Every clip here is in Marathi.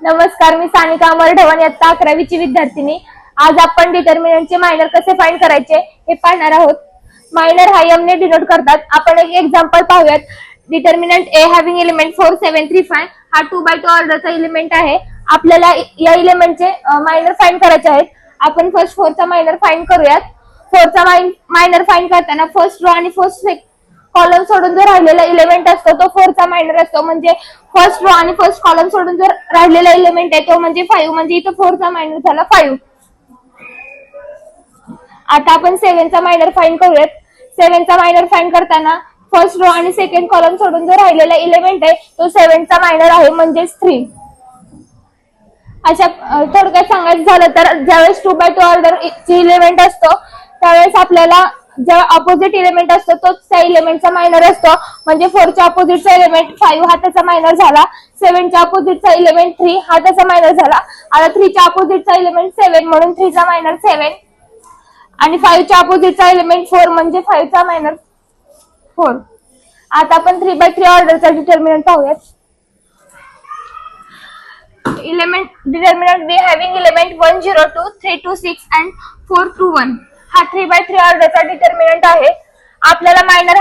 नमस्कार, मी सानिका अमर ढवण, इयत्ता 11वी विद्यार्थिनी. आज आपण डिटर्मिनंटचे मायनर कसे फाइंड करायचे हे पाहणार आहोत. मायनर हा एम ने डिनोट करतात. आपण एक एक्झाम्पल पाहूयात. डिटर्मिनंट ए हॅव्हिंग एलिमेंट 4 7 3 5 हा 2/2 ऑर्डरचा एलिमेंट आहे. आपल्याला या एलिमेंटचे मायनर फाइंड करायचे आहेत. आपण फर्स्ट 4 चा मायनर फाइंड करूयात. 4 चा मायनर फाइंड करताना फर्स्ट रो आणि फर्स्ट कॉलम सोडून जो राहिलेला एलिमेंट असतो तो 4 चा मायनर असतो. म्हणजे फर्स्ट रो आणि फर्स्ट कॉलम सोडून जो राहिलेला एलिमेंट आहे तो म्हणजे 5. म्हणजे इथं 4 चा मायनर झाला 5. आता आपण 7 चा मायनर फाइंड करूयात. 7 चा मायनर फाइंड करताना फर्स्ट रो आणि सेकंड कॉलम सोडून जो राहिलेला एलिमेंट आहे तो 7 चा मायनर आहे म्हणजे 3. अशा थोडक्यात सांगायचं झालं तर ज्यावेळेस 2/2 ऑर्डर ची एलिमेंट असतो त्यावेळेस आपल्याला जेव्हा अपोजिट एलिमेंट असतो तोच त्या एलिमेंटचा मायनर असतो. म्हणजे 4 च्या अपोजिटचा एलिमेंट 5 हा त्याचा मायनर झाला. 7 च्या अपोजिटचा एलिमेंट 3 हा त्याचा मायनर झाला. आता 3 च्या अपोजिटचा एलिमेंट 7 म्हणून 3 चा मायनर 7 आणि 5 च्या अपोजिटचा एलिमेंट 4 म्हणजे 5 चा मायनर 4. आता आपण 3/3 ऑर्डरचा डिटर्मिनंट पाहूयात. Determinant B having element 1 0 2 3 2 6 and 4 2 1 हा 3/3 ऑर्डरचा डिटर्मिनंट आहे. आपल्याला मायनर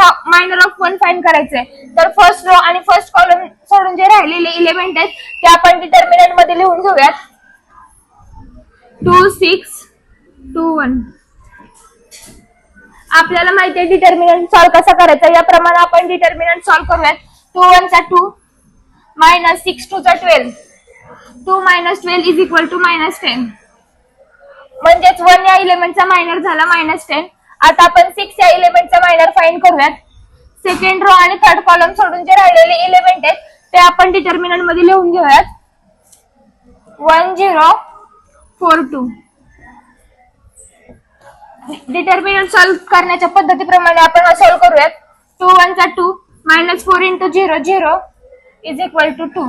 ऑफ 1 फाइंड करायचंय. तर फर्स्ट रो आणि फर्स्ट कॉलम सोडून जे राहिलेले एलिमेंट आहेत ते आपण डिटर्मिनंट मध्ये लिहून घेऊयात. 2 6 2 1. आपल्याला माहिती आहे डिटर्मिनंट सॉल्व कसा करायचा. याप्रमाणे आपण डिटर्मिनंट सॉल्व करूयात. 2 1 चा 2 मायनस 6 2 चा 12. 2 minus 12 is equal to -10. म्हणजेच 1 या एलिमेंटचा मायनर झाला -10. आता आपण 6 या एलिमेंटचा मायनर फाइंड करूयात. सेकंड रो आणि थर्ड कॉलम सोडून जे राहिलेले एलिमेंट आहेत ते आपण डिटर्मिनंट मध्ये लिहून घेऊयात. 1 0 4 2. डिटर्मिनंट सॉल्व करण्याच्या पद्धतीप्रमाणे आपण हा सॉल्व करूयात. 2 1 चा 2 -4 × 0 0 is equal to 2.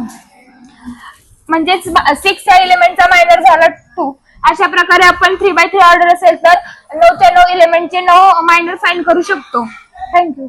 म्हणजेच 6 या एलिमेंटचा मायनर झाला 2. अशा प्रकारे आपण 3/3 ऑर्डर असेल तर 9 च्या 9 एलिमेंटचे 9 मायनर फाइंड करू शकतो. थँक्यू.